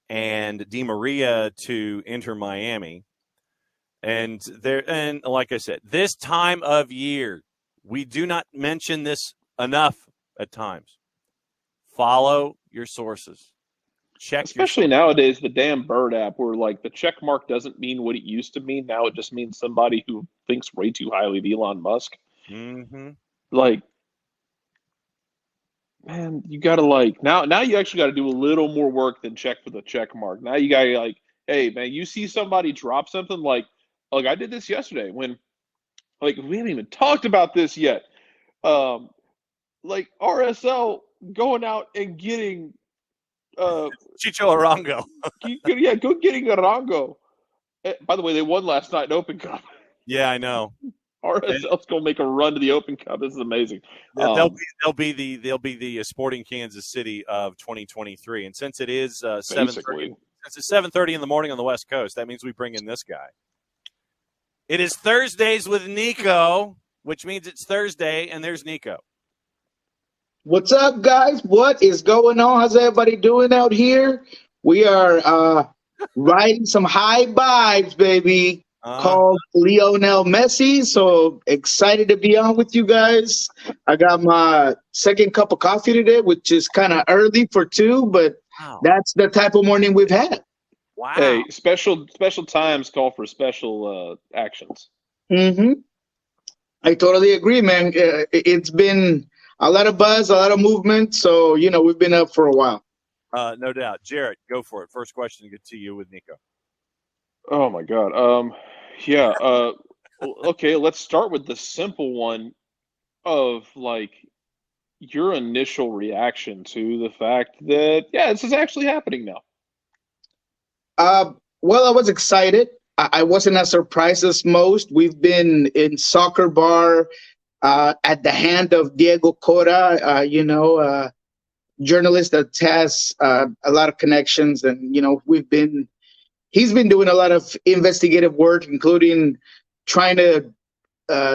and Di Maria to Inter Miami. And like I said, this time of year, we do not mention this enough at times. Follow your sources. Check. Especially nowadays, the damn Bird app, where like the check mark doesn't mean what it used to mean. Now it just means somebody who thinks way too highly of Elon Musk. Mm-hmm. Like, man, you gotta like now you actually got to do a little more work than check for the check mark. Now you gotta like, hey man, you see somebody drop something like I did this yesterday when like we haven't even talked about this yet. Like RSL going out and getting Chicho Arango. Yeah, go getting Arango. By the way, they won last night in Open Cup. Yeah, I know. RSL's gonna make a run to the Open Cup. This is amazing. They'll be the Sporting Kansas City of 2023, and since it is 7:30, since it's 7:30 in the morning on the West Coast, that means we bring in this guy. It is Thursdays with Niko, which means it's Thursday, and there's Niko. What's up, guys? What is going on? How's everybody doing out here? We are riding some high vibes, baby, called Lionel Messi. So excited to be on with you guys. I got my second cup of coffee today, which is kind of early for 2, but that's the type of morning we've had. Wow. Hey, special times call for special actions. Mm-hmm. I totally agree, man. It's been a lot of buzz, a lot of movement. So, we've been up for a while. No doubt. Jarrett, go for it. First question to you with Niko. Oh, my God. Yeah. Okay, let's start with the simple one of, like, your initial reaction to the fact that, this is actually happening now. Well, I was excited. I wasn't as surprised as most. We've been in Soccer Bar at the hand of Diego Cora, journalist that has a lot of connections. And, he's been doing a lot of investigative work, including trying to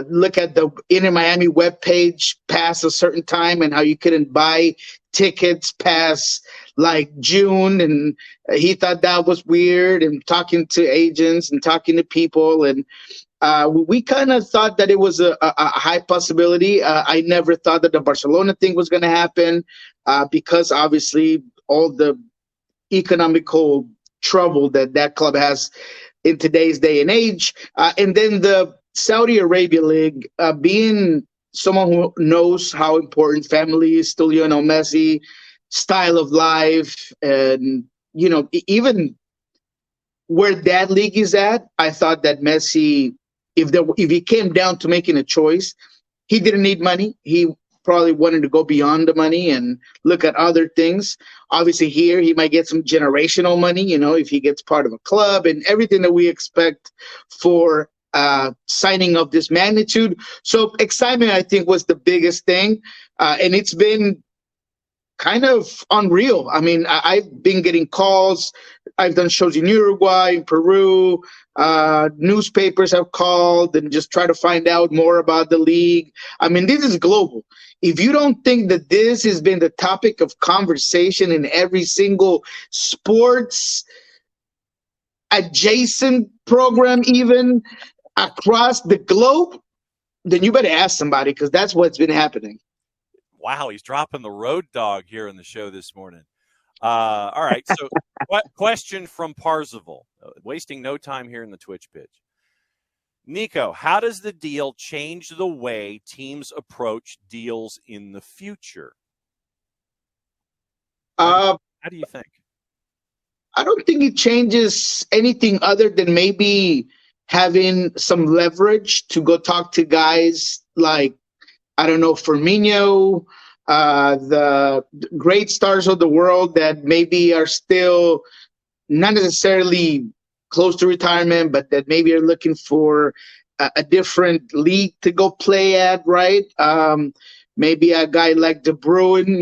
look at the Inter Miami webpage past a certain time and how you couldn't buy tickets past like June. And he thought that was weird, and talking to agents and talking to people. And we kind of thought that it was a high possibility. I never thought that the Barcelona thing was going to happen because obviously all the economical trouble that club has in today's day and age. And then the Saudi Arabia League, being someone who knows how important family is to Lionel Messi, style of life, and, even where that league is at, I thought that Messi, if he came down to making a choice, he didn't need money. He probably wanted to go beyond the money and look at other things. Obviously here he might get some generational money, if he gets part of a club and everything that we expect for signing of this magnitude. So excitement, I think, was the biggest thing. And it's been kind of unreal. I mean, I've been getting calls. I've done shows in Uruguay, in Peru. Newspapers have called and just try to find out more about the league. I mean, this is global. If you don't think that this has been the topic of conversation in every single sports adjacent program, even across the globe, then you better ask somebody, because that's what's been happening. Wow, he's dropping the road dog here in the show this morning. All right, so question from Parzival, wasting no time here in the Twitch pitch. Niko, how does the deal change the way teams approach deals in the future? How do you think? I don't think it changes anything other than maybe having some leverage to go talk to guys like, I don't know, Firmino, the great stars of the world that maybe are still not necessarily close to retirement, but that maybe are looking for a different league to go play at, right? Maybe a guy like De Bruyne,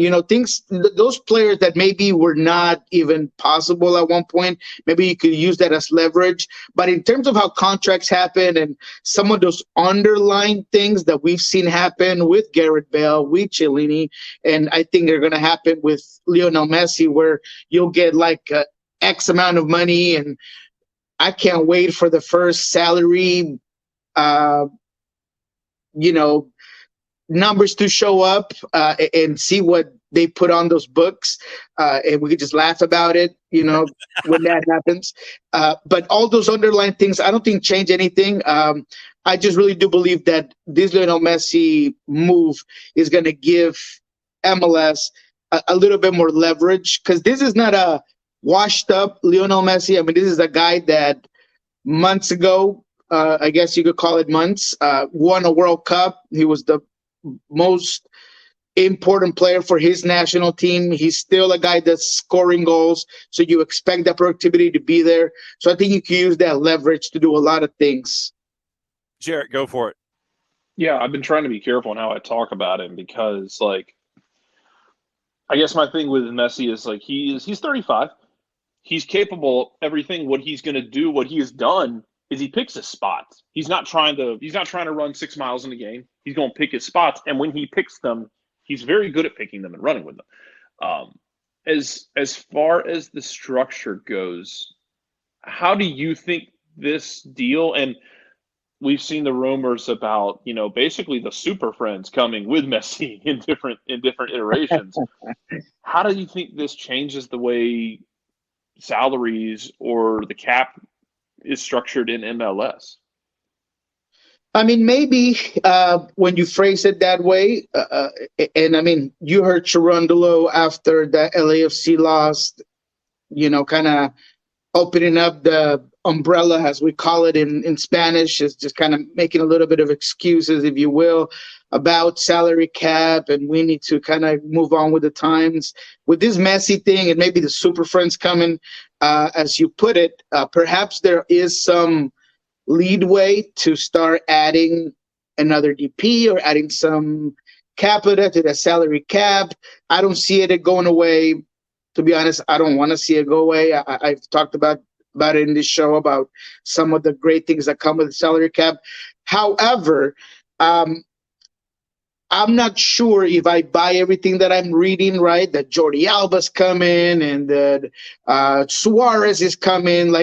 those players that maybe were not even possible at one point, maybe you could use that as leverage. But in terms of how contracts happen and some of those underlying things that we've seen happen with Gareth Bale, with Chiellini, and I think they're going to happen with Lionel Messi, where you'll get like X amount of money, and I can't wait for the first salary, numbers to show up and see what they put on those books, and we could just laugh about it, when that happens. But all those underlying things, I don't think change anything. I just really do believe that this Lionel Messi move is going to give MLS a little bit more leverage, because this is not a washed up Lionel Messi. I mean, this is a guy that months ago, I guess you could call it months, won a World Cup. He was the most important player for his national team. He's still a guy that's scoring goals, so you expect that productivity to be there. So I think you can use that leverage to do a lot of things. Jarrett, go for it. Yeah, I've been trying to be careful in how I talk about him because, I guess my thing with Messi is, he's 35. He's capable of everything. What he's going to do, what he has done, is he picks his spots. He's not trying to run 6 miles in a game. He's going to pick his spots, and when he picks them, he's very good at picking them and running with them. As far as the structure goes, how do you think this deal, and we've seen the rumors about, basically the super friends coming with Messi in different iterations. How do you think this changes the way salaries or the cap is structured in MLS? I mean, maybe when you phrase it that way, and I mean, you heard Cherundolo after the LAFC lost, kind of opening up the umbrella, as we call it in Spanish, is just kind of making a little bit of excuses, if you will, about salary cap, and we need to kind of move on with the times. With this Messi thing and maybe the Super Friends coming, as you put it, perhaps there is some leadway to start adding another DP or adding some capita to the salary cap. I don't see it going away. To be honest, I don't want to see it go away. I've talked about it in this show, about some of the great things that come with the salary cap. However, I'm not sure if I buy everything that I'm reading, right? That Jordi Alba's coming and that Suarez is coming.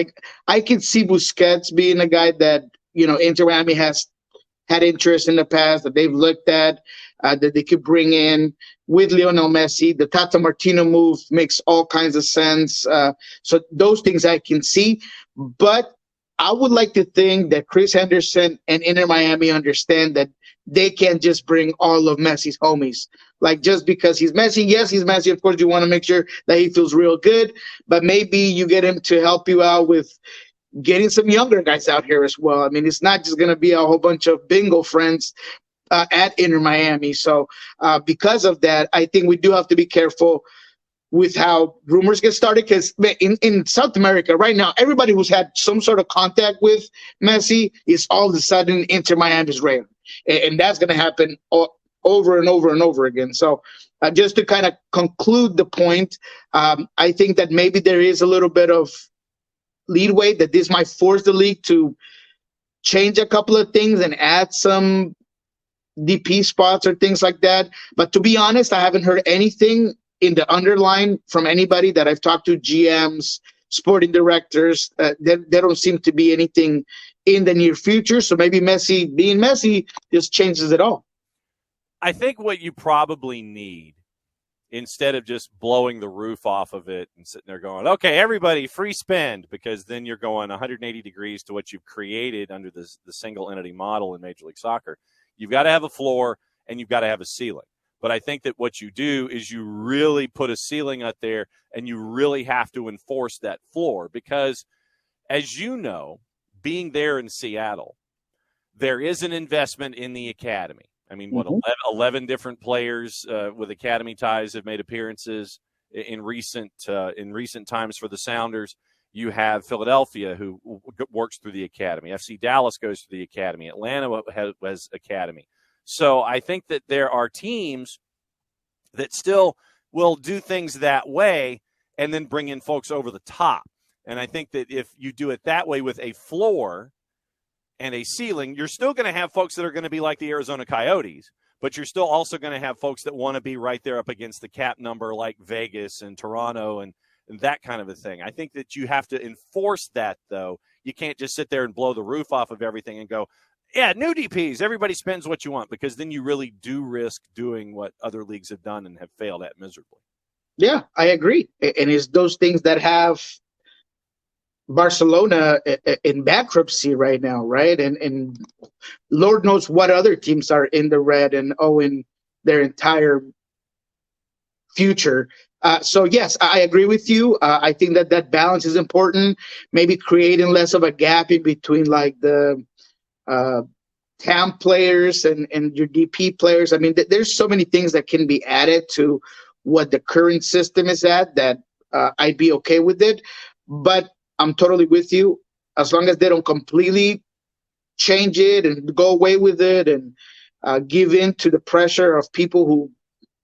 I could see Busquets being a guy that, Inter Miami has had interest in the past, that they've looked at, that they could bring in with Lionel Messi. The Tata Martino move makes all kinds of sense. So those things I can see. But I would like to think that Chris Henderson and Inter Miami understand that they can't just bring all of Messi's homies. Just because he's Messi, yes, he's Messi. Of course, you want to make sure that he feels real good, but maybe you get him to help you out with getting some younger guys out here as well. I mean, it's not just going to be a whole bunch of bingo friends at Inter Miami. So because of that, I think we do have to be careful with how rumors get started, because in South America right now, everybody who's had some sort of contact with Messi is all of a sudden Inter Miami's radar. And that's going to happen over and over and over again. So just to kind of conclude the point, I think that maybe there is a little bit of leeway that this might force the league to change a couple of things and add some DP spots or things like that. But to be honest, I haven't heard anything in the underline from anybody that I've talked to, GMs, sporting directors. There don't seem to be anything in the near future. So maybe Messi being Messi just changes it all. I think what you probably need, instead of just blowing the roof off of it and sitting there going, okay, everybody free spend, because then you're going 180 degrees to what you've created under the single entity model in Major League Soccer. You've got to have a floor and you've got to have a ceiling. But I think that what you do is you really put a ceiling out there, and you really have to enforce that floor, because, as you know, being there in Seattle, there is an investment in the academy. I mean, 11 different players with academy ties have made appearances in recent times for the Sounders. You have Philadelphia, who works through the academy. FC Dallas goes through the academy. Atlanta has academy. So I think that there are teams that still will do things that way and then bring in folks over the top. And I think that if you do it that way with a floor and a ceiling, you're still going to have folks that are going to be like the Arizona Coyotes, but you're still also going to have folks that want to be right there up against the cap number, like Vegas and Toronto and that kind of a thing. I think that you have to enforce that, though. You can't just sit there and blow the roof off of everything and go, yeah, new DPs, everybody spends what you want, because then you really do risk doing what other leagues have done and have failed at miserably. Yeah, I agree. And it's those things that have Barcelona in bankruptcy right now, right? And Lord knows what other teams are in the red and owing their entire future. So yes, I agree with you. I think that balance is important. Maybe creating less of a gap in between like the TAM players and your DP players. I mean, there's so many things that can be added to what the current system is at that I'd be okay with it. But I'm totally with you. As long as they don't completely change it and go away with it and give in to the pressure of people who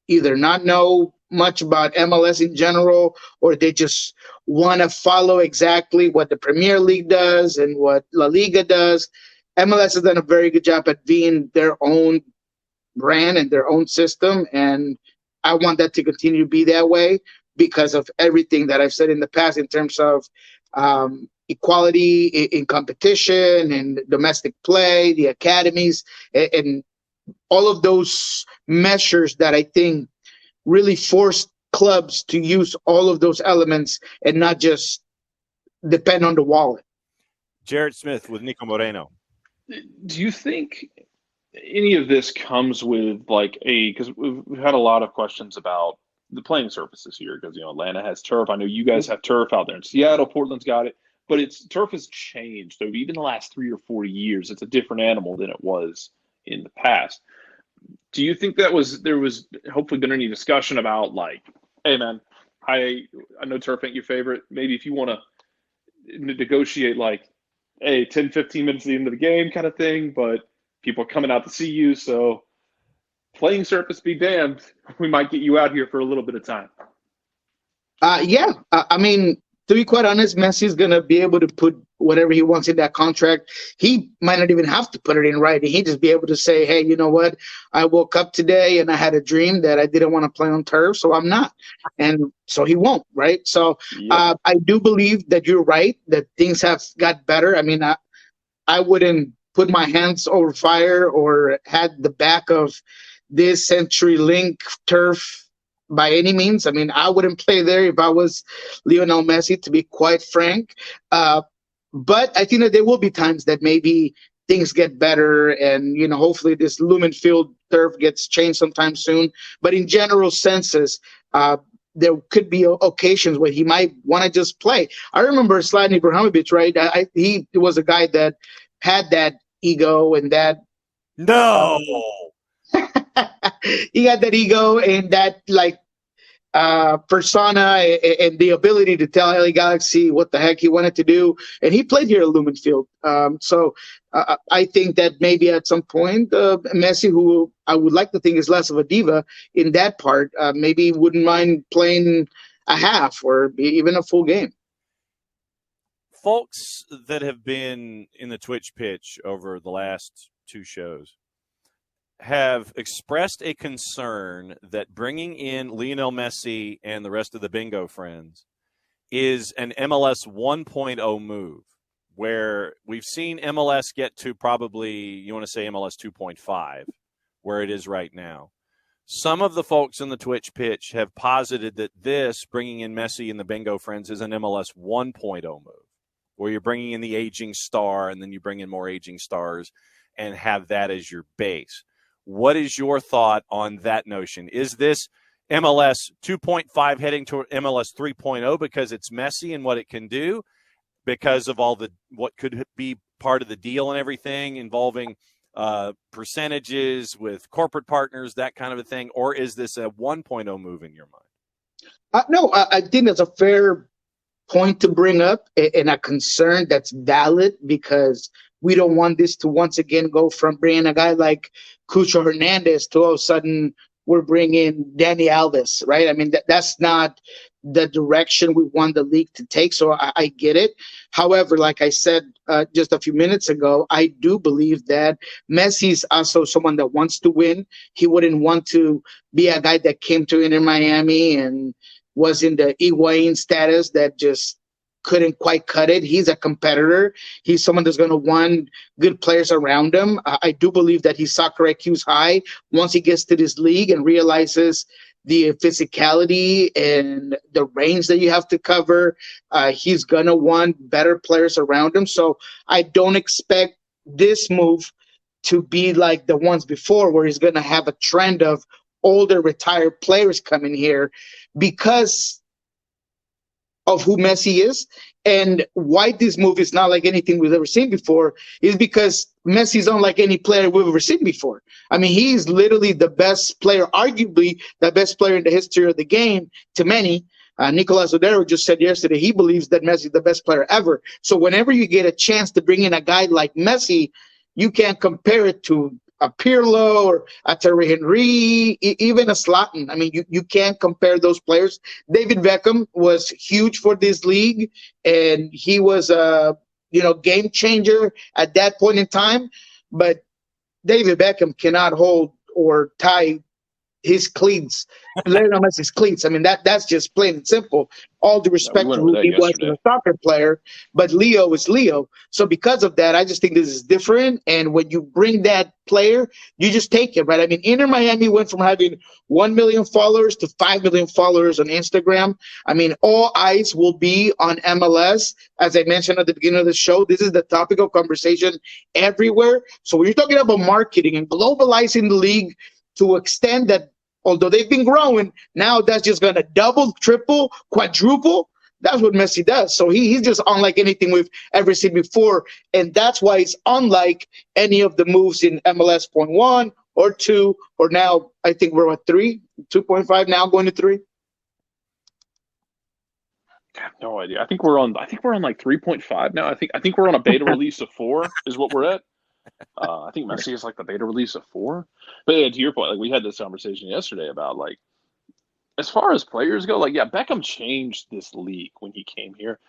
either not know much about MLS in general, or they just want to follow exactly what the Premier League does and what La Liga does. MLS has done a very good job at being their own brand and their own system, and I want that to continue to be that way because of everything that I've said in the past in terms of equality in competition and domestic play, the academies, and all of those measures that I think really forced clubs to use all of those elements and not just depend on the wallet. Jared Smith with Niko Moreno. Do you think any of this comes with like because we've had a lot of questions about the playing surfaces here, because Atlanta has turf. I know you guys have turf out there in Seattle. Portland's got it, but turf has changed. So even the last 3 or 4 years, it's a different animal than it was in the past. Do you think there was hopefully been any discussion about like, hey man, I know turf ain't your favorite. Maybe if you want to negotiate like, hey, 10, 15 minutes at the end of the game kind of thing, but people are coming out to see you, so playing surface be damned, we might get you out here for a little bit of time. Yeah. I mean, to be quite honest, Messi's going to be able to put whatever he wants in that contract. He might not even have to put it in writing. He'd just be able to say, hey, you know what? I woke up today and I had a dream that I didn't want to play on turf, so I'm not. And so he won't, right? So I do believe that you're right, that things have got better. I mean, I wouldn't put my hands over fire or had the back of this CenturyLink turf by any means. I mean, I wouldn't play there if I was Lionel Messi, to be quite frank. But I think that there will be times that maybe things get better and, hopefully this Lumen Field turf gets changed sometime soon. But in general senses, there could be occasions where he might want to just play. I remember Zlatan Ibrahimovic, right? He was a guy that had that ego and that. No. He had that ego and that persona and the ability to tell LA Galaxy what the heck he wanted to do. And he played here at Lumen Field. So I think that maybe at some point, Messi, who I would like to think is less of a diva in that part, maybe wouldn't mind playing a half or even a full game. Folks that have been in the Twitch pitch over the last 2 shows have expressed a concern that bringing in Lionel Messi and the rest of the bingo friends is an MLS 1.0 move, where we've seen MLS get to probably, you want to say MLS 2.5, where it is right now. Some of the folks in the Twitch pitch have posited that this, bringing in Messi and the bingo friends, is an MLS 1.0 move, where you're bringing in the aging star and then you bring in more aging stars and have that as your base. What is your thought on that notion? Is this MLS 2.5 heading toward MLS 3.0 because it's Messi and what it can do, because of all the what could be part of the deal and everything involving percentages with corporate partners, that kind of a thing? Or is this a 1.0 move in your mind? No, I think that's a fair point to bring up and a concern that's valid, because we don't want this to once again go from bringing a guy like Cucho Hernandez to all of a sudden we're bringing Dani Alves, right? I mean, that's not the direction we want the league to take. So I get it. However, like I said just a few minutes ago, I do believe that Messi is also someone that wants to win. He wouldn't want to be a guy that came to Inter Miami and was in the Higuain status that just couldn't quite cut it. He's a competitor. He's someone that's going to want good players around him. I do believe that his soccer IQ is high. Once he gets to this league and realizes the physicality and the range that you have to cover, he's going to want better players around him. So I don't expect this move to be like the ones before, where he's going to have a trend of older retired players coming here, because of who Messi is. And why this move is not like anything we've ever seen before is because Messi's unlike any player we've ever seen before. I mean, he's literally the best player, arguably the best player in the history of the game to many. Nicolas Odero just said yesterday he believes that Messi is the best player ever. So whenever you get a chance to bring in a guy like Messi, you can't compare it to a Pirlo or a Thierry Henry, even a Zlatan. I mean, you can't compare those players. David Beckham was huge for this league, and he was a game changer at that point in time. But David Beckham cannot hold or tie his cleats, Lionel Messi's cleats. I mean, that's just plain and simple. All due respect to who he was as a soccer player, but Leo is Leo. So because of that, I just think this is different. And when you bring that player, you just take it, right? I mean, Inter Miami went from having 1 million followers to 5 million followers on Instagram. I mean, all eyes will be on MLS. As I mentioned at the beginning of the show, this is the topic of conversation everywhere. So when you're talking about marketing and globalizing the league to extend that, although they've been growing, now that's just going to double, triple, quadruple. That's what Messi does. So he's just unlike anything we've ever seen before. And that's why it's unlike any of the moves in MLS 0.1 or 2, or now I think we're at 3, 2.5 now going to 3. I have no idea. I think we're on like 3.5 now. I think we're on a beta release of 4 is what we're at. I think Messi is like the beta release of 4. But yeah, to your point, like we had this conversation yesterday about like, as far as players go, like, yeah, Beckham changed this league when he came here.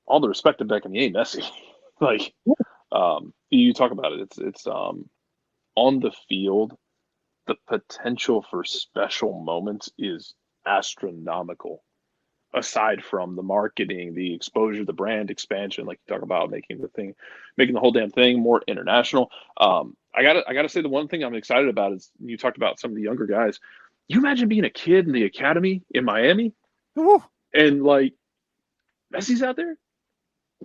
All the respect to Beckham, he ain't Messi. Like, you talk about it. It's on the field, the potential for special moments is astronomical. Aside from the marketing, the exposure, the brand expansion, like you talk about, making the whole damn thing more international. I gotta say, the one thing I'm excited about is, you talked about some of the younger guys. You imagine being a kid in the academy in Miami, and like Messi's out there.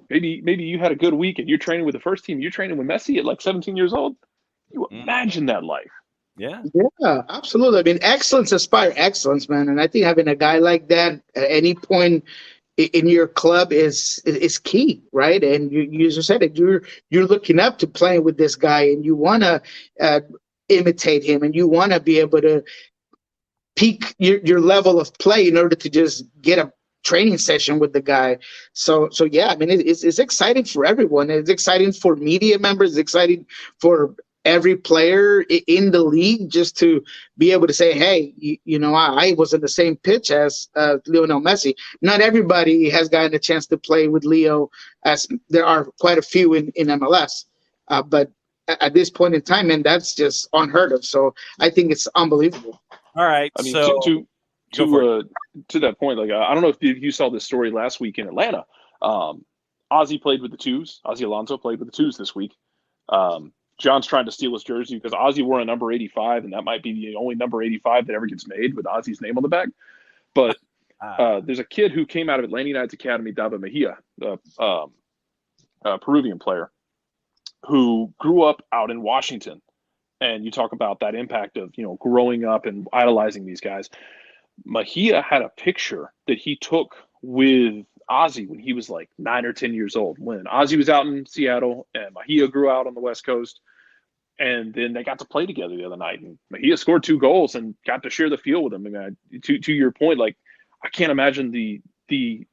Maybe you had a good week and you're training with the first team. You're training with Messi at like 17 years old. You imagine that life. Yeah, absolutely. I mean, excellence inspires excellence, man. And I think having a guy like that at any point in your club is key, right? And you just said it. You're looking up to playing with this guy, and you want to imitate him, and you want to be able to peak your level of play in order to just get a training session with the guy. So yeah, I mean, it's exciting for everyone. It's exciting for media members. It's exciting for every player in the league, just to be able to say, hey, I was on the same pitch as Lionel Messi. Not everybody has gotten a chance to play with Leo, as there are quite a few in MLS. But at this point in time, man, that's just unheard of. So I think it's unbelievable. All right. I mean, so to that point, like, I don't know if you saw this story last week in Atlanta. Ozzy played with the Twos. Ozzy Alonso played with the Twos this week. John's trying to steal his jersey because Ozzy wore a number 85, and that might be the only number 85 that ever gets made with Ozzy's name on the back. But there's a kid who came out of Atlanta United's academy, David Mejia, the Peruvian player, who grew up out in Washington. And you talk about that impact of, growing up and idolizing these guys. Mejia had a picture that he took with Ozzy when he was like 9 or 10 years old, when Ozzy was out in Seattle and Mejia grew out on the West Coast. And then they got to play together the other night, and Mejia scored 2 goals and got to share the field with him. And to your point, like, I can't imagine the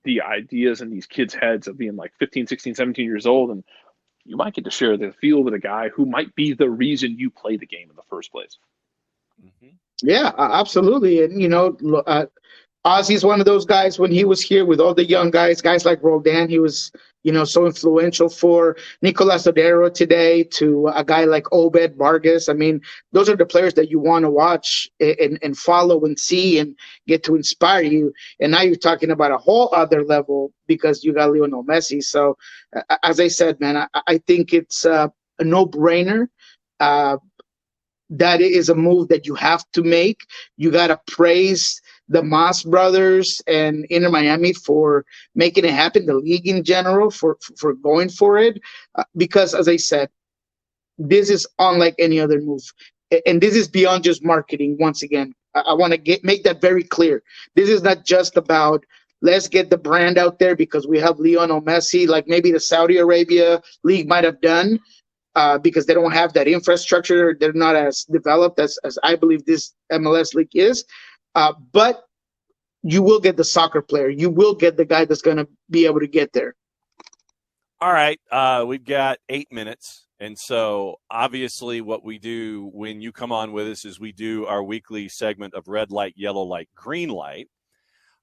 ideas in these kids' heads of being like 15, 16, 17 years old, and you might get to share the field with a guy who might be the reason you play the game in the first place. Yeah, absolutely. And Ozzy's one of those guys when he was here with all the young guys like Roldan, he was, so influential for Nicolas Odero today to a guy like Obed Vargas. I mean, those are the players that you want to watch and follow and see and get to inspire you. And now you're talking about a whole other level because you got Lionel Messi. So, as I said, man, I think it's a no-brainer. That is a move that you have to make. You got to praise the Moss brothers and Inter Miami for making it happen, the league in general for going for it. Because, as I said, this is unlike any other move. And this is beyond just marketing, once again. I want to make that very clear. This is not just about let's get the brand out there because we have Lionel Messi, like maybe the Saudi Arabia league might have done. Because they don't have that infrastructure. They're not as developed as I believe this MLS league is. But you will get the soccer player. You will get the guy that's going to be able to get there. All right. We've got 8 minutes. And so obviously what we do when you come on with us is we do our weekly segment of red light, yellow light, green light.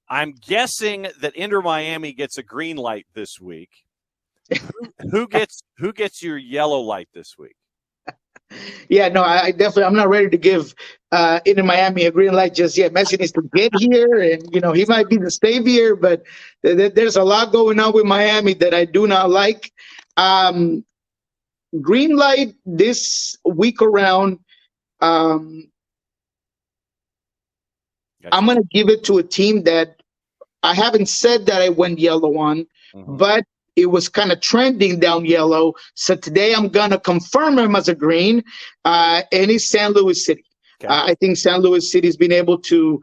I'm guessing that Inter Miami gets a green light this week. Who gets your yellow light this week? Yeah, no, I definitely I'm not ready to give Inter Miami a green light just yet. Messi needs to get here, and he might be the savior, but there's a lot going on with Miami that I do not like. Green light this week around. I'm going to give it to a team that I haven't said that I went yellow on, but it was kind of trending down yellow. So today I'm going to confirm him as a green, and it's San Luis City. Okay. I think San Luis City has been able to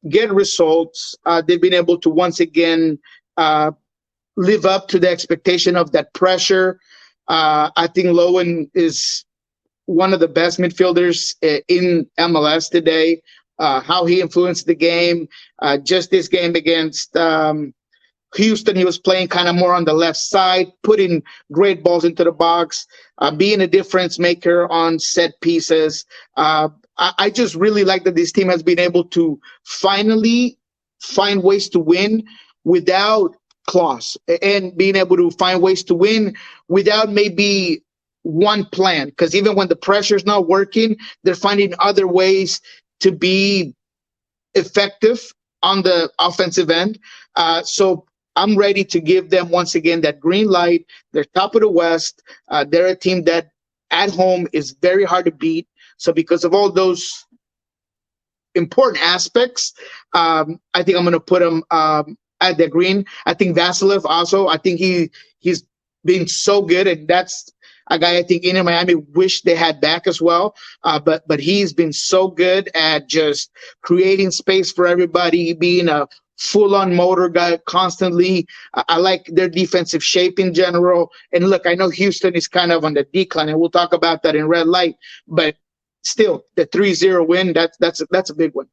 get results. They've been able to once again live up to the expectation of that pressure. I think Lowen is one of the best midfielders in MLS today. How he influenced the game, just this game against Houston, he was playing kind of more on the left side, putting great balls into the box, being a difference maker on set pieces. I just really like that this team has been able to finally find ways to win without clause and being able to find ways to win without maybe one plan. Because even when the pressure is not working, they're finding other ways to be effective on the offensive end. So I'm ready to give them once again that green light. They're top of the West. They're a team that at home is very hard to beat. So because of all those important aspects, I think I'm going to put them at the green. I think Vasilev also, I think he's been so good, and that's a guy I think Inter Miami wish they had back as well. But he's been so good at just creating space for everybody, being a full-on motor guy constantly. I like their defensive shape in general. And look, I know Houston is kind of on the decline, and we'll talk about that in red light. But still, the 3-0 win, that's a big one.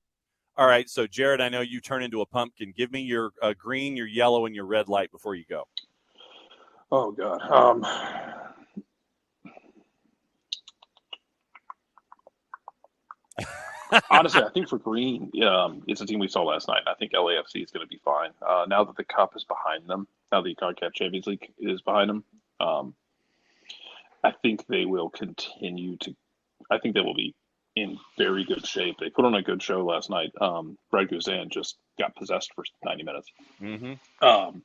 All right, so Jared, I know you turn into a pumpkin. Give me your green, your yellow, and your red light before you go. Oh, God. Honestly, I think for green, it's a team we saw last night. I think LAFC is going to be fine. Now that the Cup is behind them, now the CONCACAF Champions League is behind them, I think they will continue to – I think they will be in very good shape. They put on a good show last night. Brad Guzan just got possessed for 90 minutes. Mm-hmm.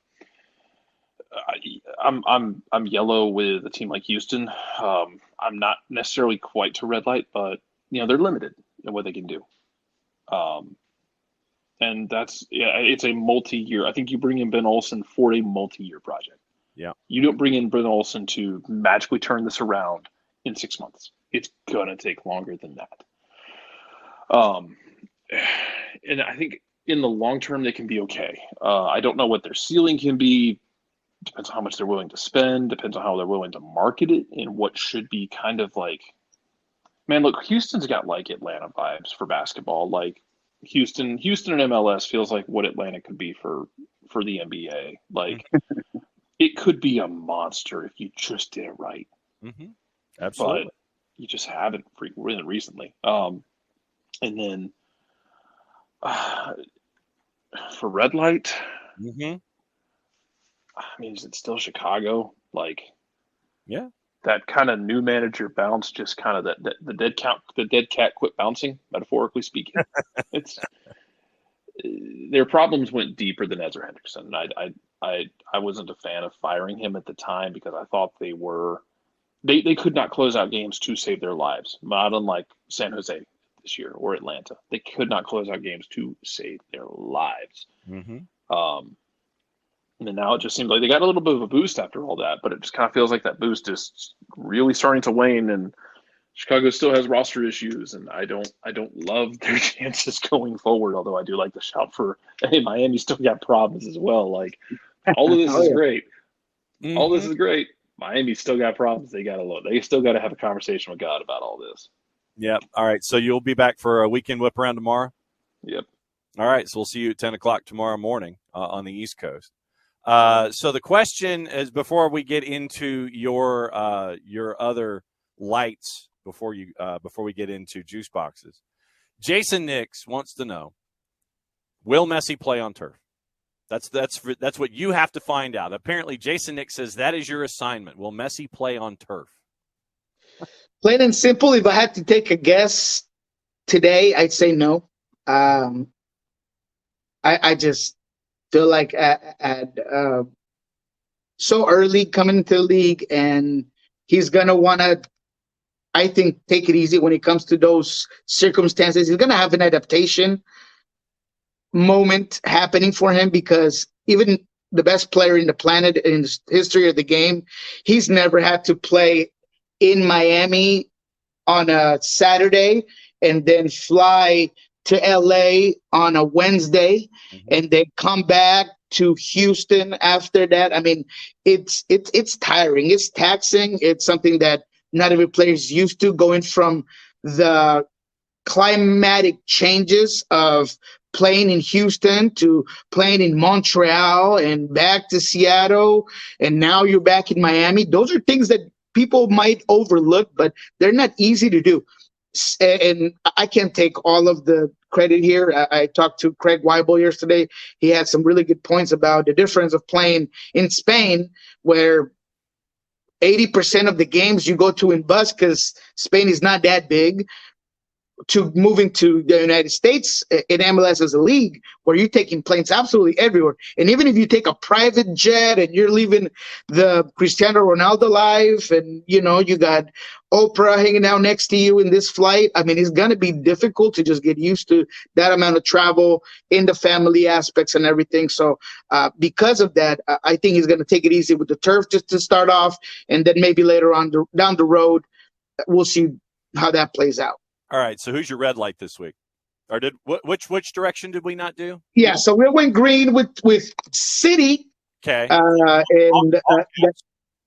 I'm yellow with a team like Houston. I'm not necessarily quite to red light, but they're limited in what they can do. And it's a multi-year. I think you bring in Ben Olsen for a multi-year project. Yeah. You don't bring in Ben Olsen to magically turn this around in 6 months. It's gonna take longer than that. And I think in the long term they can be okay. I don't know what their ceiling can be. Depends on how much they're willing to spend. Depends on how they're willing to market it, and what should be kind of like. Man, look, Houston's got like Atlanta vibes for basketball. Like Houston and MLS feels like what Atlanta could be for the NBA. Like it could be a monster if you just did it right. Mm-hmm. Absolutely. But you just haven't really recently. And then For red light, Mm-hmm. I mean, is it still Chicago? Like, Yeah. that kind of new manager bounce, just kind of that the dead cat quit bouncing, metaphorically speaking. It's their problems went deeper than Ezra Henderson. I wasn't a fan of firing him at the time because I thought they could not close out games to save their lives. Not unlike San Jose this year or Atlanta, they could not close out games to save their lives. Mm-hmm. And now it just seems like they got a little bit of a boost after all that, but it just kind of feels like that boost is really starting to wane, and Chicago still has roster issues, and I don't love their chances going forward. Although I do like the shout for, hey, Miami still got problems as well. Like, all of this is great, all this is great. Miami still got problems. They still got to have a conversation with God about all this. Yep. All right. So you'll be back for a weekend whip around tomorrow. Yep. All right. So we'll see you at 10:00 tomorrow morning on the East Coast. So the question is, before we get into your other lights, before we get into juice boxes, Jason Nix wants to know: will Messi play on turf? That's what you have to find out. Apparently, Jason Nix says that is your assignment. Will Messi play on turf? Plain and simple, if I had to take a guess today, I'd say no. I just feel like at so early coming into the league, and he's going to want to, I think, take it easy when it comes to those circumstances. He's going to have an adaptation moment happening for him, because even the best player in the planet in the history of the game, he's never had to play in Miami on a Saturday and then fly to LA on a Wednesday and then come back to Houston after that. I mean, it's tiring. It's taxing. It's something that not every player is used to, going from the climatic changes of playing in Houston to playing in Montreal and back to Seattle, and now you're back in Miami. Those are things that people might overlook, but they're not easy to do. And I can't take all of the credit here. I talked to Craig Weibel yesterday. He had some really good points about the difference of playing in Spain, where 80% of the games you go to in bus, because Spain is not that big, to moving to the United States in MLS as a league, where you're taking planes absolutely everywhere. And even if you take a private jet and you're leaving the Cristiano Ronaldo life, and, you know, you got Oprah hanging out next to you in this flight, I mean, it's going to be difficult to just get used to that amount of travel in the family aspects and everything. So because of that, I think he's going to take it easy with the turf just to start off, and then maybe later on down the road, we'll see how that plays out. All right. So who's your red light this week? Or which direction did we not do? Yeah. So we went green with City. Okay.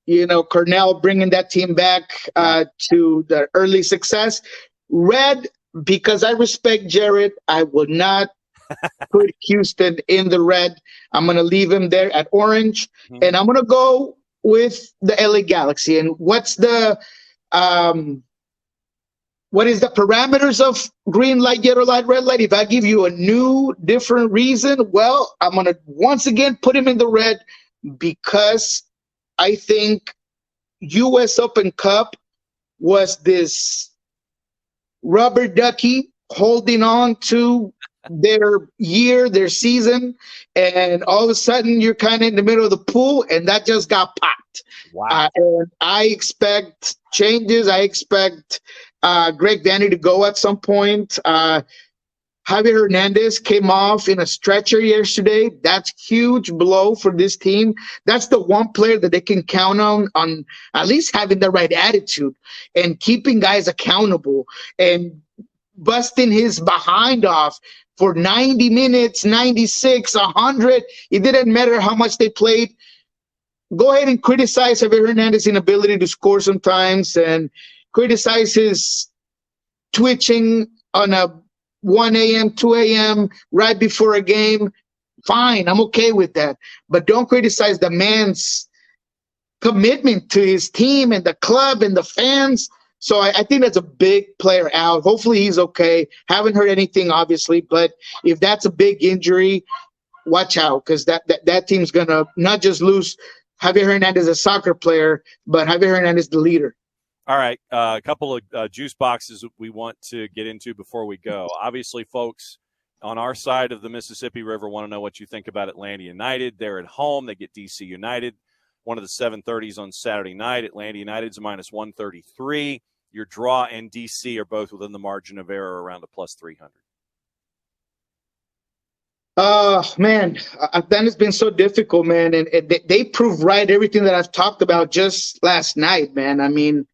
You know, Cornell bringing that team back to the early success. Red, because I respect Jared, I will not put Houston in the red. I'm going to leave him there at orange, and I'm going to go with the LA Galaxy. And what is the parameters of green light, yellow light, red light? If I give you a new, different reason, well, I'm going to once again put him in the red, because I think U.S. Open Cup was this rubber ducky holding on to their year, their season, and all of a sudden you're kind of in the middle of the pool, and that just got popped. Wow. And I expect changes. I expect Greg Vanney to go at some point. Javier Hernandez came off in a stretcher yesterday. That's huge blow for this team. That's the one player that they can count on at least having the right attitude and keeping guys accountable and busting his behind off for 90 minutes, 96, 100. It didn't matter how much they played. Go ahead and criticize Javier Hernandez's inability to score sometimes, and criticize his twitching on a 1 a.m., 2 a.m., right before a game. Fine, I'm okay with that. But don't criticize the man's commitment to his team and the club and the fans. So I think that's a big player out. Hopefully he's okay. Haven't heard anything, obviously. But if that's a big injury, watch out, because that team's going to not just lose Javier Hernandez, a soccer player, but Javier Hernandez, the leader. All right, a couple of juice boxes we want to get into before we go. Obviously, folks on our side of the Mississippi River want to know what you think about Atlanta United. They're at home. They get DC United, one of the 7:30s on Saturday night. Atlanta United's minus 133. Your draw and DC are both within the margin of error around a plus 300. Man, Atlanta's been so difficult, man. And they proved right everything that I've talked about just last night, man. I mean,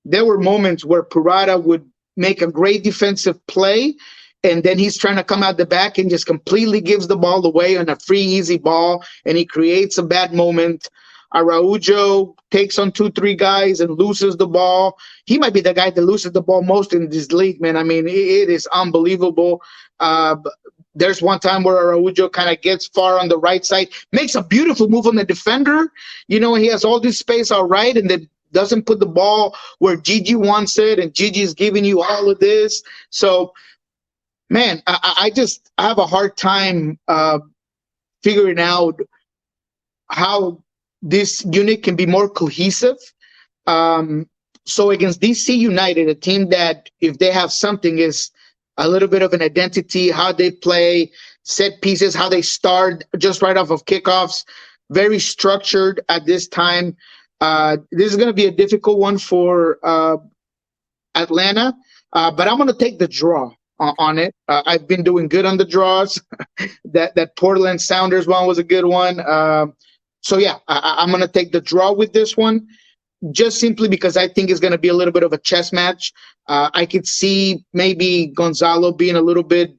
there were moments where Purata would make a great defensive play, and then he's trying to come out the back and just completely gives the ball away on a free, easy ball, and he creates a bad moment. Araujo takes on 2-3 guys and loses the ball. He might be the guy that loses the ball most in this league, man. I mean, it is unbelievable. There's one time where Araujo kind of gets far on the right side, makes a beautiful move on the defender. You know, he has all this space all right, and then doesn't put the ball where Gigi wants it, and Gigi's giving you all of this. So, man, I have a hard time figuring out how this unit can be more cohesive. So against DC United, a team that, if they have something, is a little bit of an identity, how they play, set pieces, how they start just right off of kickoffs, very structured at this time. This is going to be a difficult one for Atlanta, but I'm going to take the draw on it. I've been doing good on the draws. that Portland Sounders one was a good one. So, yeah, I'm going to take the draw with this one, just simply because I think it's going to be a little bit of a chess match. I could see maybe Gonzalo being a little bit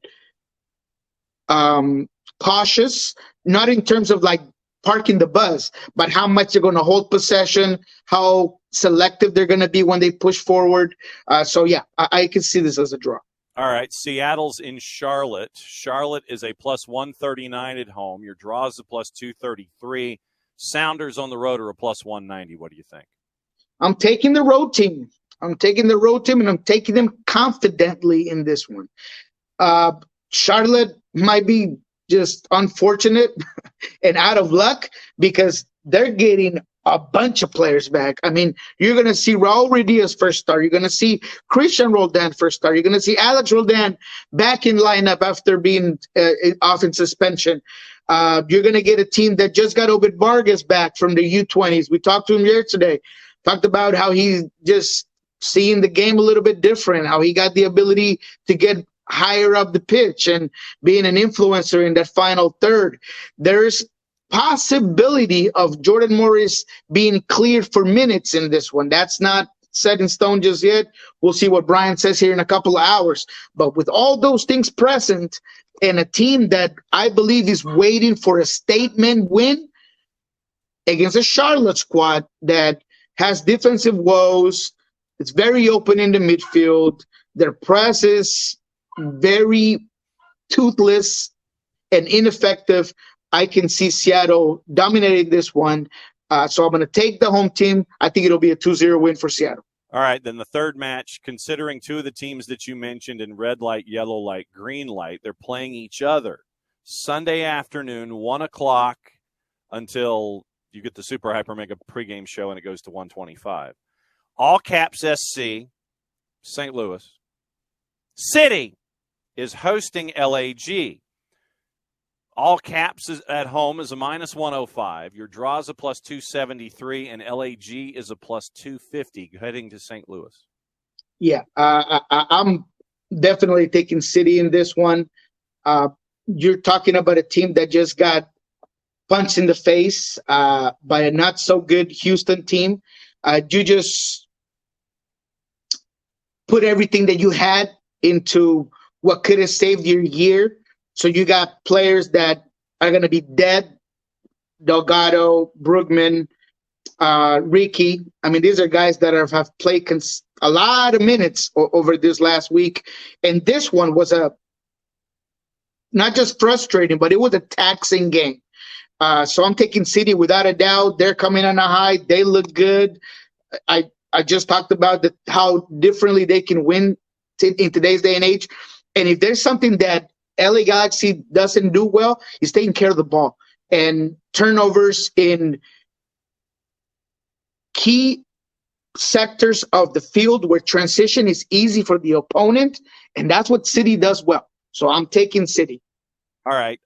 cautious, not in terms of like parking the bus, but how much they're going to hold possession, how selective they're going to be when they push forward. So, yeah, I can see this as a draw. All right, Seattle's in Charlotte. Charlotte is a plus 139 at home. Your draw is a plus 233. Sounders on the road are a plus 190. What do you think? I'm taking the road team. And I'm taking them confidently in this one. Charlotte might be just unfortunate and out of luck because they're getting a bunch of players back. I mean, you're going to see Raul Ruidiaz first start. You're going to see Christian Roldan first start. You're going to see Alex Roldan back in lineup after being off in suspension. You're going to get a team that just got Obed Vargas back from the U20s. We talked to him yesterday. Talked about how he's just seeing the game a little bit different, how he got the ability to get higher up the pitch and being an influencer in that final third. There's possibility of Jordan Morris being cleared for minutes in this one. That's not set in stone just yet. We'll see what Brian says here in a couple of hours. But with all those things present and a team that I believe is waiting for a statement win against a Charlotte squad that has defensive woes, it's very open in the midfield, their press is very toothless and ineffective, I can see Seattle dominating this one. So I'm going to take the home team. I think it'll be a 2-0 win for Seattle. All right, then the third match, considering two of the teams that you mentioned in red light, yellow light, green light, they're playing each other. Sunday afternoon, 1 o'clock until you get the Super Hyper Mega pregame show and it goes to 1:25. All Caps SC, St. Louis. City is hosting LAG. All Caps is at home is a minus 105. Your draw is a plus 273, and LAG is a plus 250 heading to St. Louis. Yeah, I'm definitely taking City in this one. You're talking about a team that just got punched in the face by a not-so-good Houston team. You just put everything that you had into what could have saved your year. So you got players that are going to be dead. Delgado, Brugman, Ricky. I mean, these are guys that have played a lot of minutes over this last week. And this one was not just frustrating, but it was a taxing game. So I'm taking City without a doubt. They're coming on a high. They look good. I just talked about how differently they can win in today's day and age. And if there's something that LA Galaxy doesn't do well is taking care of the ball. And turnovers in key sectors of the field where transition is easy for the opponent, and that's what City does well. So I'm taking City. All right.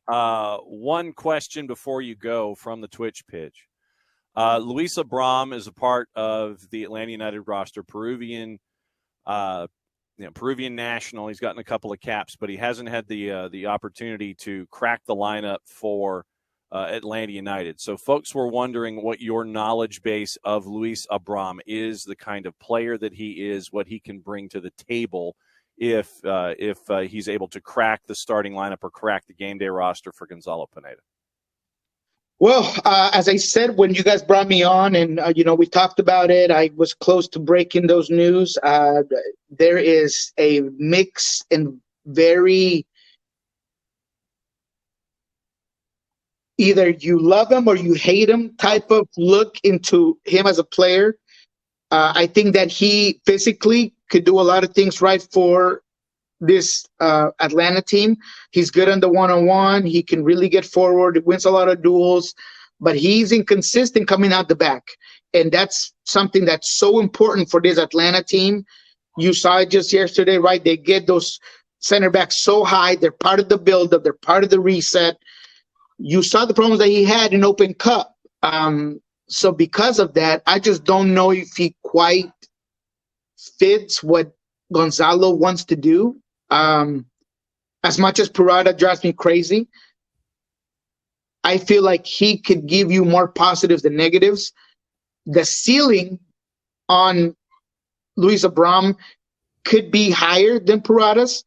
One question before you go from the Twitch pitch. Luis Abram is a part of the Atlanta United roster, Peruvian national. He's gotten a couple of caps, but he hasn't had the opportunity to crack the lineup for Atlanta United. So folks were wondering what your knowledge base of Luis Abram is, the kind of player that he is, what he can bring to the table if he's able to crack the starting lineup or crack the game day roster for Gonzalo Pineda. Well, as I said, when you guys brought me on and, we talked about it, I was close to breaking those news. There is a mix and very either you love him or you hate him type of look into him as a player. I think that he physically could do a lot of things right for this Atlanta team. He's good on the one-on-one. He can really get forward. He wins a lot of duels, but he's inconsistent coming out the back. And that's something that's so important for this Atlanta team. You saw it just yesterday, right? They get those center backs so high. They're part of the build-up. They're part of the reset. You saw the problems that he had in Open Cup. So because of that, I just don't know if he quite fits what Gonzalo wants to do. As much as Purata drives me crazy, I feel like he could give you more positives than negatives. The ceiling on Luis Abram could be higher than Purata's,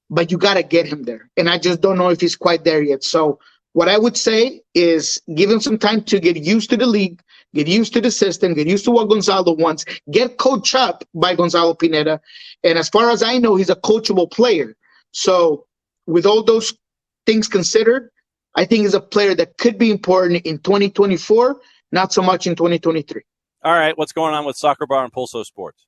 but you got to get him there. And I just don't know if he's quite there yet. So what I would say is give him some time to get used to the league, get used to the system, get used to what Gonzalo wants, get coached up by Gonzalo Pineda. And as far as I know, he's a coachable player. So with all those things considered, I think he's a player that could be important in 2024, not so much in 2023. All right, what's going on with Soccer Bar and Pulso Sports?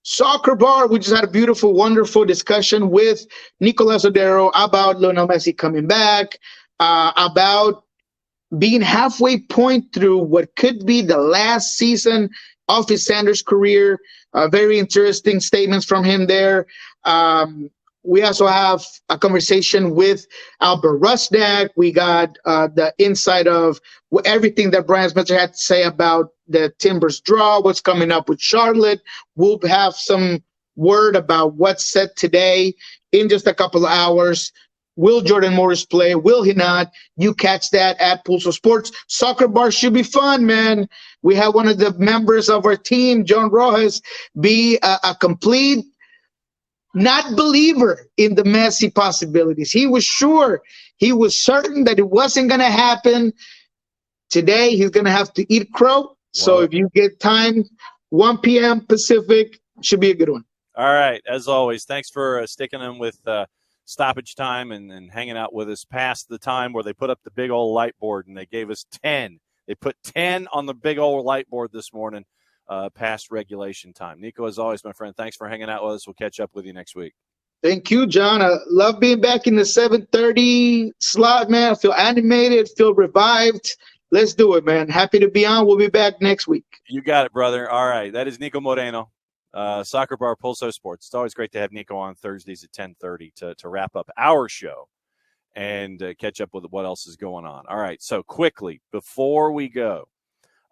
Soccer Bar, we just had a beautiful, wonderful discussion with Niko Lazadero about Lionel Messi coming back, about being halfway point through what could be the last season of his Sanders career. Very interesting statements from him there. We also have a conversation with Albert Rusnak. We got the insight of everything that Brian Spencer had to say about the Timbers draw, what's coming up with Charlotte. We'll have some word about what's set today in just a couple of hours. Will Jordan Morris play? Will he not? You catch that at Pulso Sports. Soccer Bar should be fun, man. We have one of the members of our team, John Rojas, be a complete not believer in the Messi possibilities. He was sure, he was certain that it wasn't going to happen. Today, he's going to have to eat crow. Wow. So if you get time, 1 p.m. Pacific, should be a good one. All right. As always, thanks for sticking in with stoppage time and hanging out with us past the time where they put up the big old light board and they gave us 10. They put 10 on the big old light board this morning past regulation time. Niko, as always, my friend, thanks for hanging out with us. We'll catch up with you next week. Thank you, John. I love being back in the 7:30 slot, man. I feel animated, feel revived. Let's do it, man. Happy to be on. We'll be back next week. You got it, brother. All right. That is Niko Moreno. Soccer Bar Pulso Sports. It's always great to have Niko on Thursdays at 10:30 to wrap up our show and catch up with what else is going on. All right, so quickly, before we go,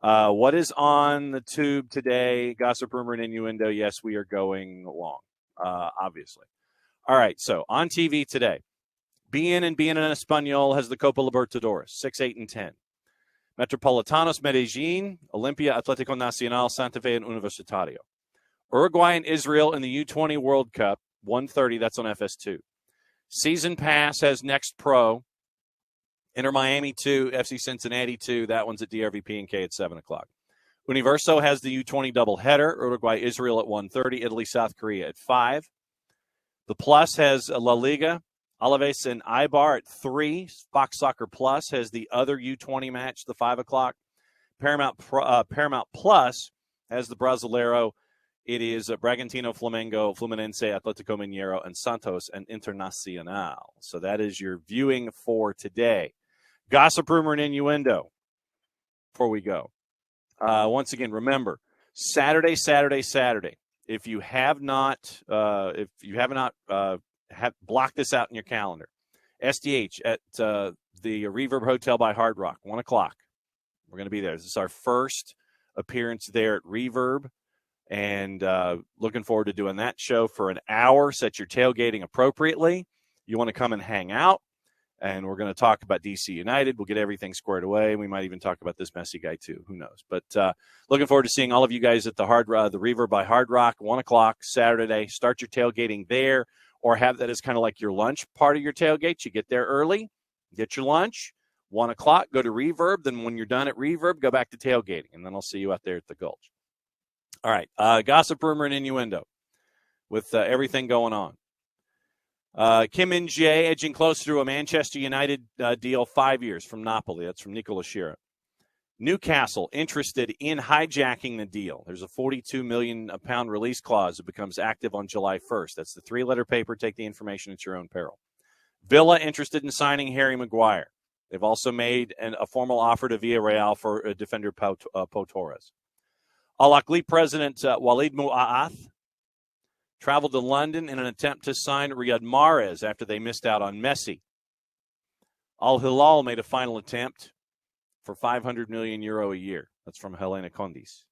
what is on the tube today? Gossip, rumor, and innuendo. Yes, we are going long, obviously. All right, so on TV today, BN and BN en Español has the Copa Libertadores, 6, 8, and 10. Metropolitanos Medellín, Olimpia, Atlético Nacional, Santa Fe, and Universitario. Uruguay and Israel in the U20 World Cup, 1:30. That's on FS2. Season Pass has Next Pro. Inter Miami 2, FC Cincinnati 2. That one's at DRVP&K at 7 o'clock. Universo has the U20 doubleheader. Uruguay-Israel at 1:30. Italy-South Korea at 5. The Plus has La Liga. Alaves and Eibar at 3. Fox Soccer Plus has the other U20 match, the 5 o'clock. Paramount Plus has the Brasileiro it is Bragantino, Flamengo, Fluminense, Atletico Mineiro, and Santos and Internacional. So that is your viewing for today. Gossip, rumor, and innuendo before we go. Once again, remember, Saturday. If you have not blocked this out in your calendar, SDH at the Reverb Hotel by Hard Rock, 1 o'clock. We're going to be there. This is our first appearance there at Reverb, and looking forward to doing that show for an hour. Set your tailgating appropriately. You want to come and hang out, and we're going to talk about DC United. We'll get everything squared away. We might even talk about this Messi guy too. Who knows? But looking forward to seeing all of you guys at the Reverb by Hard Rock, 1 o'clock Saturday. Start your tailgating there, or have that as kind of like your lunch part of your tailgate. You get there early, get your lunch, 1 o'clock, go to Reverb. Then when you're done at Reverb, go back to tailgating, and then I'll see you out there at the Gulch. All right, gossip, rumor, and innuendo with everything going on. Kim Min-jae edging closer to a Manchester United deal, 5 years from Napoli. That's from Niko Lashira. Newcastle interested in hijacking the deal. There's a £42 million release clause that becomes active on July 1st. That's the 3-letter paper. Take the information at your own peril. Villa interested in signing Harry Maguire. They've also made a formal offer to Villarreal for defender Pau Torres. Al Ahly president Walid Mu'aath traveled to London in an attempt to sign Riyad Mahrez after they missed out on Messi. Al Hilal made a final attempt for €500 million a year. That's from Helena Condis.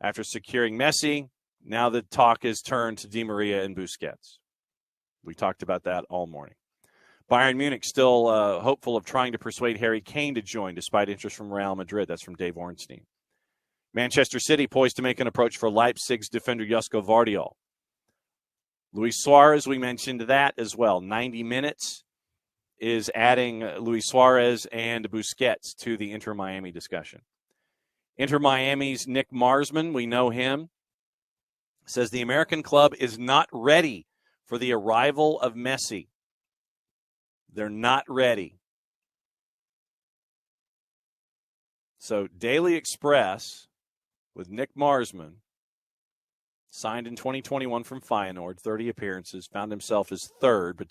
After securing Messi, now the talk has turned to Di Maria and Busquets. We talked about that all morning. Bayern Munich still hopeful of trying to persuade Harry Kane to join despite interest from Real Madrid. That's from Dave Ornstein. Manchester City poised to make an approach for Leipzig's defender Josko Vardiol. Luis Suarez, we mentioned that as well. 90 minutes is adding Luis Suarez and Busquets to the Inter Miami discussion. Inter Miami's Nick Marsman, we know him, says the American club is not ready for the arrival of Messi. They're not ready. So Daily Express with Nick Marsman, signed in 2021 from Feyenoord, 30 appearances, found himself as third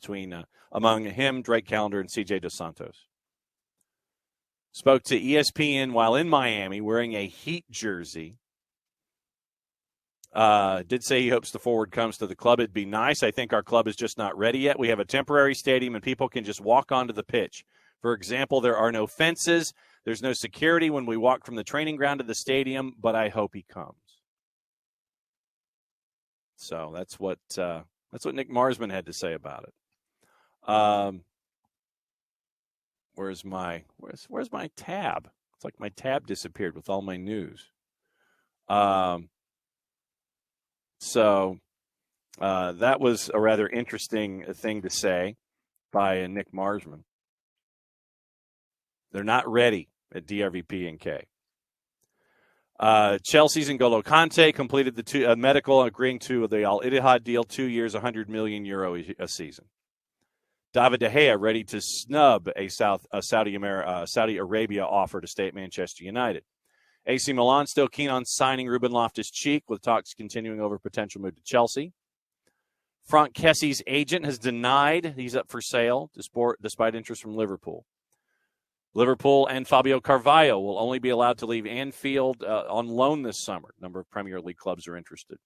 among him, Drake Callender, and CJ Dos Santos. Spoke to ESPN while in Miami wearing a Heat jersey. Did say he hopes the forward comes to the club. It'd be nice. I think our club is just not ready yet. We have a temporary stadium and people can just walk onto the pitch. For example, there are no fences. There's no security when we walk from the training ground to the stadium, but I hope he comes. So that's what Nick Marsman had to say about it. Where's my tab? It's like my tab disappeared with all my news. So that was a rather interesting thing to say by Nick Marsman. They're not ready at DRVP and K. Chelsea's N'Golo Kante completed the medical agreeing to the Al Ittihad deal, 2 years, €100 million a season. David De Gea ready to snub a Saudi Arabia offer to stay at Manchester United. AC Milan still keen on signing Ruben Loftus-Cheek, with talks continuing over potential move to Chelsea. Franck Kessie's agent has denied he's up for sale despite interest from Liverpool. Liverpool and Fabio Carvalho will only be allowed to leave Anfield on loan this summer. A number of Premier League clubs are interested.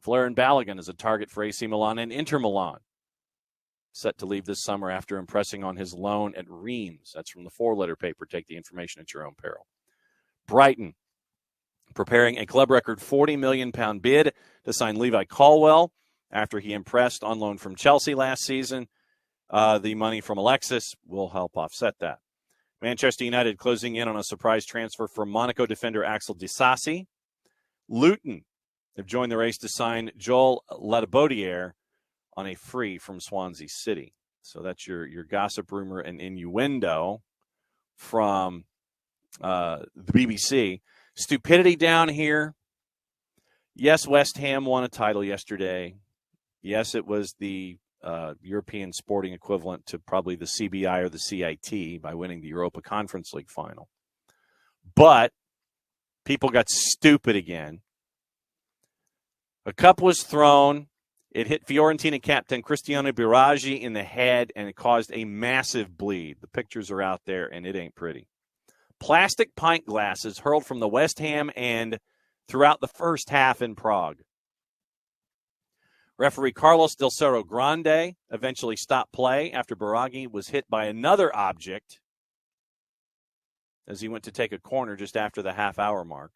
Florian Balogun is a target for AC Milan and Inter Milan, set to leave this summer after impressing on his loan at Reims. That's from the 4-letter paper. Take the information at your own peril. Brighton preparing a club record £40 million bid to sign Levi Colwell after he impressed on loan from Chelsea last season. The money from Alexis will help offset that. Manchester United closing in on a surprise transfer for Monaco defender Axel Disasi. Luton have joined the race to sign Joel Ladibodiere on a free from Swansea City. So that's your gossip, rumor, and innuendo from the BBC. Stupidity down here. Yes, West Ham won a title yesterday. Yes, it was the European sporting equivalent to probably the CBI or the CIT by winning the Europa Conference League final. But people got stupid again. A cup was thrown. It hit Fiorentina captain Cristiano Biraghi in the head, and it caused a massive bleed. The pictures are out there, and it ain't pretty. Plastic pint glasses hurled from the West Ham end throughout the first half in Prague. Referee Carlos Del Cerro Grande eventually stopped play after Biraghi was hit by another object as he went to take a corner just after the half-hour mark.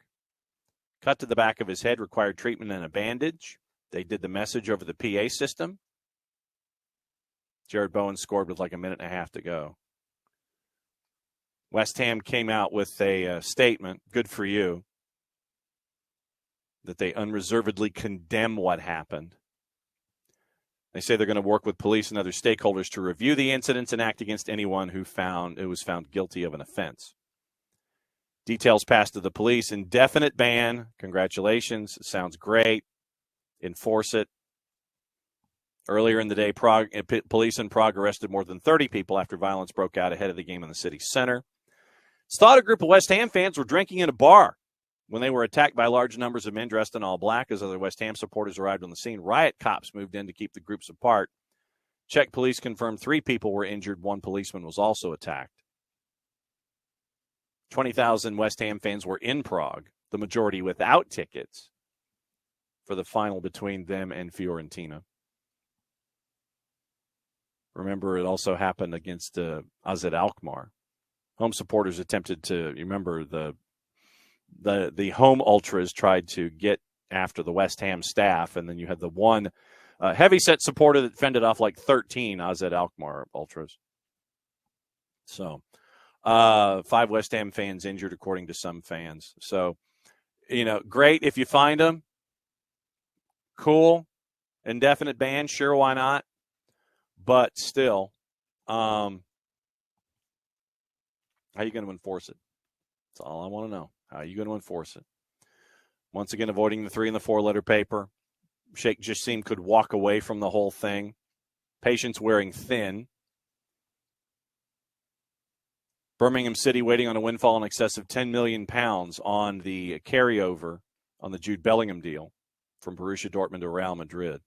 Cut to the back of his head required treatment and a bandage. They did the message over the PA system. Jared Bowen scored with like a minute and a half to go. West Ham came out with a statement, good for you, that they unreservedly condemn what happened. They say they're going to work with police and other stakeholders to review the incidents and act against anyone who was found guilty of an offense. Details passed to the police. Indefinite ban. Congratulations. Sounds great. Enforce it. Earlier in the day, police in Prague arrested more than 30 people after violence broke out ahead of the game in the city center. It's thought a group of West Ham fans were drinking in a bar when they were attacked by large numbers of men dressed in all black. As other West Ham supporters arrived on the scene, riot cops moved in to keep the groups apart. Czech police confirmed 3 people were injured. 1 policeman was also attacked. 20,000 West Ham fans were in Prague, the majority without tickets, for the final between them and Fiorentina. Remember, it also happened against AZ Alkmaar. Home supporters attempted to, remember, the home ultras tried to get after the West Ham staff, and then you had the one heavyset supporter that fended off like 13 AZ Alkmaar ultras. So 5 West Ham fans injured, according to some fans. So, great if you find them. Cool. Indefinite ban, sure, why not? But still, how are you going to enforce it? That's all I want to know. How are you going to enforce it? Once again, avoiding the 3 and the 4-letter paper. Sheikh Jassim could walk away from the whole thing. Patients wearing thin. Birmingham City waiting on a windfall in excess of £10 million on the carryover on the Jude Bellingham deal from Borussia Dortmund to Real Madrid.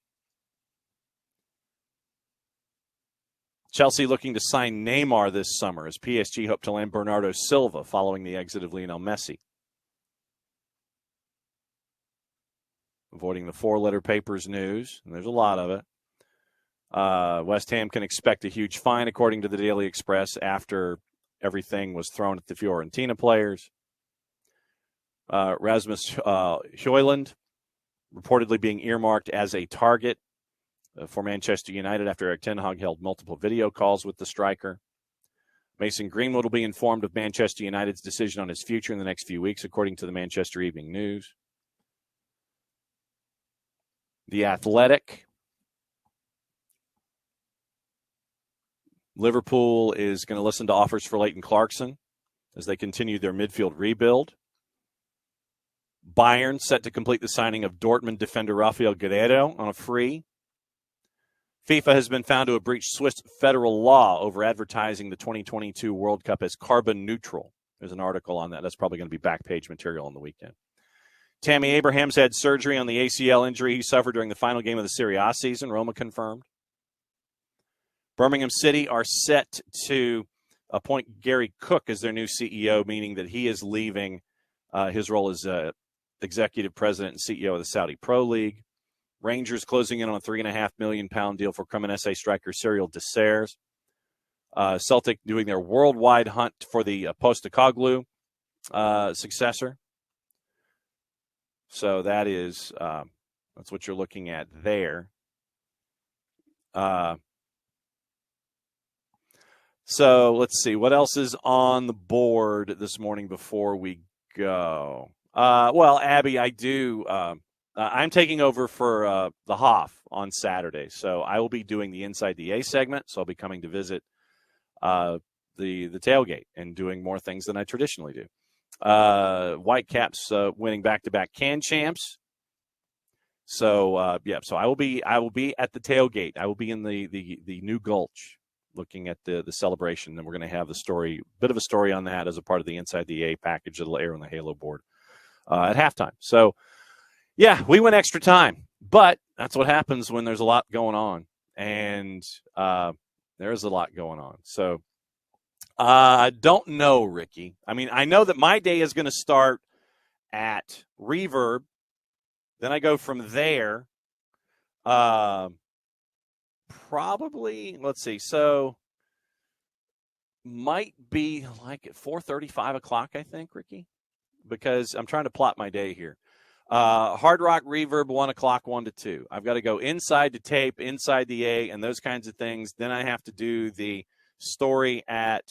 Chelsea looking to sign Neymar this summer as PSG hope to land Bernardo Silva following the exit of Lionel Messi. Avoiding the 4-letter papers news, and there's a lot of it. West Ham can expect a huge fine, according to the Daily Express, after everything was thrown at the Fiorentina players. Rasmus Højlund reportedly being earmarked as a target for Manchester United after Erik ten Hag held multiple video calls with the striker. Mason Greenwood will be informed of Manchester United's decision on his future in the next few weeks, according to the Manchester Evening News. The Athletic. Liverpool is going to listen to offers for Leighton Clarkson as they continue their midfield rebuild. Bayern set to complete the signing of Dortmund defender Rafael Guerreiro on a free. FIFA has been found to have breached Swiss federal law over advertising the 2022 World Cup as carbon neutral. There's an article on that. That's probably going to be back page material on the weekend. Tammy Abraham's had surgery on the ACL injury he suffered during the final game of the Serie A season, Roma confirmed. Birmingham City are set to appoint Gary Cook as their new CEO, meaning that he is leaving his role as executive president and CEO of the Saudi Pro League. Rangers closing in on a £3.5 million deal for Cremonese striker Cyril Desers. Celtic doing their worldwide hunt for the Postecoglou successor. So that is that's what you're looking at there. So let's see. What else is on the board this morning before we go? Well, Abby, I do. I'm taking over for the Hoff on Saturday. So I will be doing the Inside the A segment. So I'll be coming to visit the tailgate and doing more things than I traditionally do. Whitecaps winning back-to-back can champs. So so I will be at the tailgate. I will be in the New Gulch looking at the celebration. And we're going to have bit of a story on that as a part of the Inside the A package that'll air on the Halo board at halftime. So, yeah, we went extra time. But that's what happens when there's a lot going on, and there is a lot going on. So I don't know, Ricky. I mean, I know that my day is going to start at Reverb. Then I go from there. Probably, let's see. So might be like at 4:30, 5 o'clock, I think, Ricky, because I'm trying to plot my day here. Hard Rock Reverb, 1 o'clock, 1 to 2. I've got to go inside the tape, inside the A, and those kinds of things. Then I have to do the story at,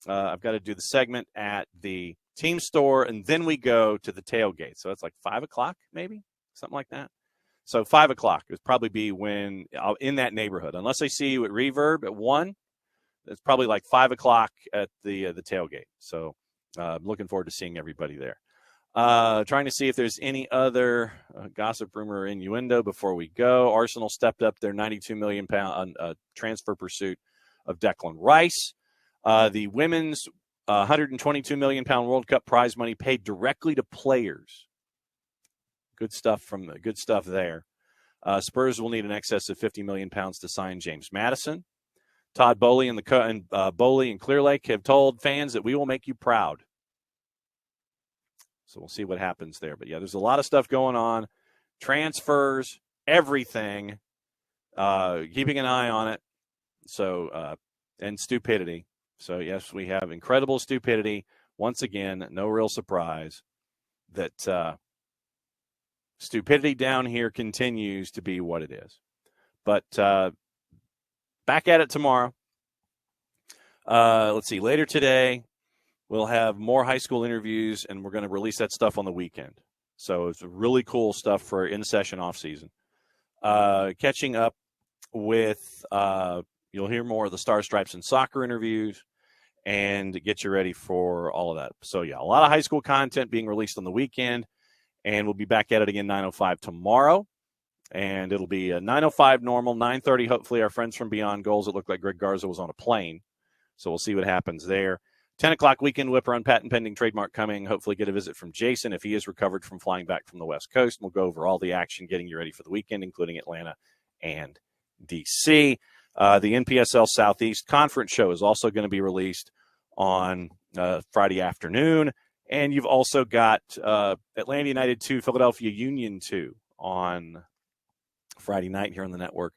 I've got to do the segment at the team store, and then we go to the tailgate. So it's like 5 o'clock, maybe, something like that. So 5 o'clock would probably be when I'll in that neighborhood. Unless I see you at Reverb at 1, it's probably like 5 o'clock at the tailgate. So looking forward to seeing everybody there. Trying to see if there's any other gossip, rumor, or innuendo before we go. Arsenal stepped up their £92 million transfer pursuit of Declan Rice. The women's £122 million World Cup prize money paid directly to players. Good stuff there. Spurs will need an excess of £50 million to sign James Maddison. Todd Bowley Bowley and Clear Lake have told fans that we will make you proud. So we'll see what happens there. But, yeah, there's a lot of stuff going on. Transfers, everything. Keeping an eye on it. So, and stupidity. So, yes, we have incredible stupidity. Once again, no real surprise that stupidity down here continues to be what it is. But back at it tomorrow. Let's see. Later today, we'll have more high school interviews, and we're going to release that stuff on the weekend. So it's really cool stuff for in-session off-season. Catching up with, you'll hear more of the Star Stripes and Soccer interviews and get you ready for all of that. So, yeah, a lot of high school content being released on the weekend, and we'll be back at it again 9:05 tomorrow. And it'll be 9:05 normal, 9:30, hopefully, our friends from Beyond Goals. It looked like Greg Garza was on a plane. So we'll see what happens there. 10 o'clock weekend whipper on patent pending trademark coming. Hopefully get a visit from Jason if he is recovered from flying back from the West Coast. We'll go over all the action, getting you ready for the weekend, including Atlanta and D.C. The NPSL Southeast Conference show is also going to be released on Friday afternoon. And you've also got Atlanta United 2, Philadelphia Union 2 on Friday night here on the network.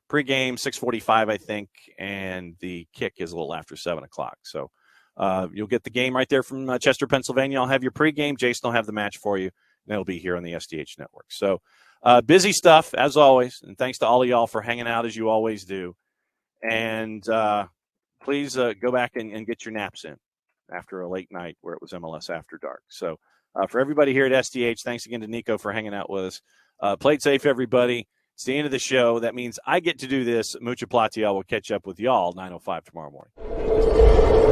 Pre-game, 6:45, I think, and the kick is a little after 7 o'clock. So you'll get the game right there from Chester, Pennsylvania. I'll have your pregame. Jason will have the match for you, and it'll be here on the SDH network. So busy stuff, as always, and thanks to all of y'all for hanging out as you always do. And please go back and get your naps in after a late night where it was MLS After Dark. So for everybody here at SDH, thanks again to Niko for hanging out with us. Play it safe, everybody. It's the end of the show. That means I get to do this. Mucha Platia will catch up with y'all 9:05 tomorrow morning.